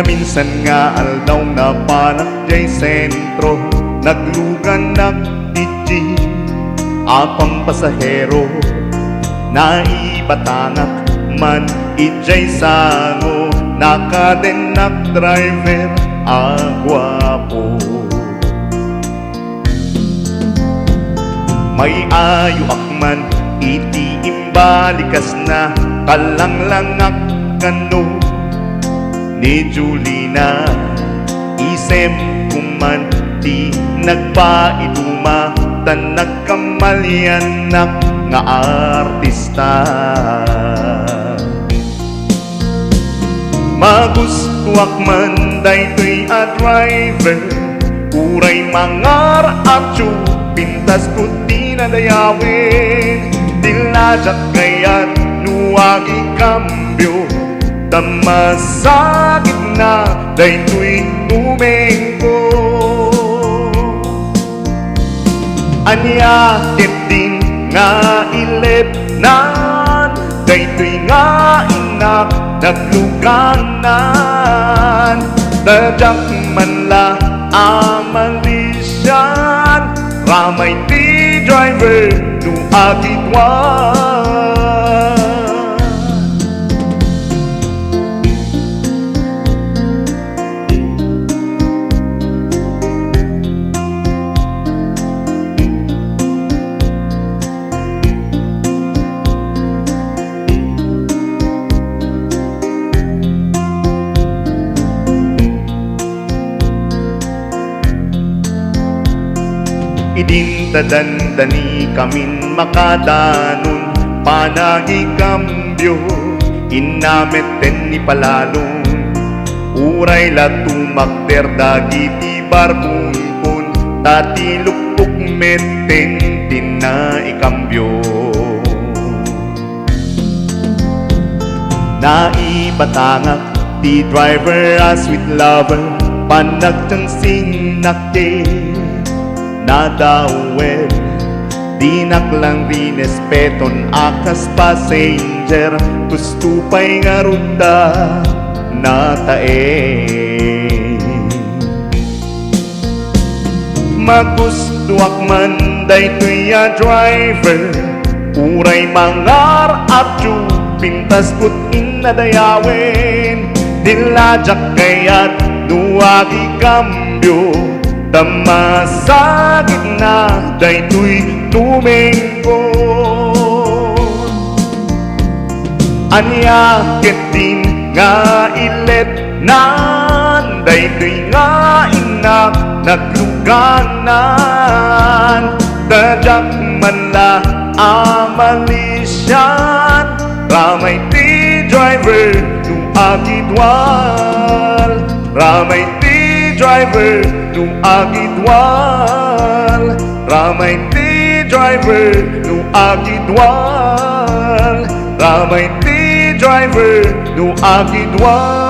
Na minsan nga aldaw na panak jay sentro, naglugan nagtiji apang pasahero, naibatangak man ijay sango, nakadenak driver agwapo. May ayo akman iti imbalikas na kalanglangak kano ni Julina, isem kuman di nagpaiduma tan nagkamalyanak nga artista. Magustuak man daytoy a driver, uray mangar at pintas ko di nadayawin, dilajak kaya't nuwagi kambyo, tamasagit na daytoy tumengko. Anya din nga ilepnan, daytoy nga inak nagluganan, dadyak man la amalisyan, ramay ti driver nu agitwan. Idintadandani kamin makadanon, panagi kambyo inameten ni palalong, uray la tumakter dagiti barbungkon, tati lukpok meten tina ikambyo. Naibatangak ti driver as with lover, panagtansing nakte nadawel, di naklang rinespeton akas passenger, gustupay nga ruta natae. Magustuak man daytoy a driver, uray mangar at pintas kut inadayawin, dilajak kaya't duwagi kambyo, tamasagit na daytoy tumengko. Anya din nga iletnan, daytoy nga inak nagluganan, dadyak man la amalisyan, ramay ti driver nu agitwal, ramay ti driver nu agitwal, ramay ti driver nu agitwal, ramay ti driver nu agitwal.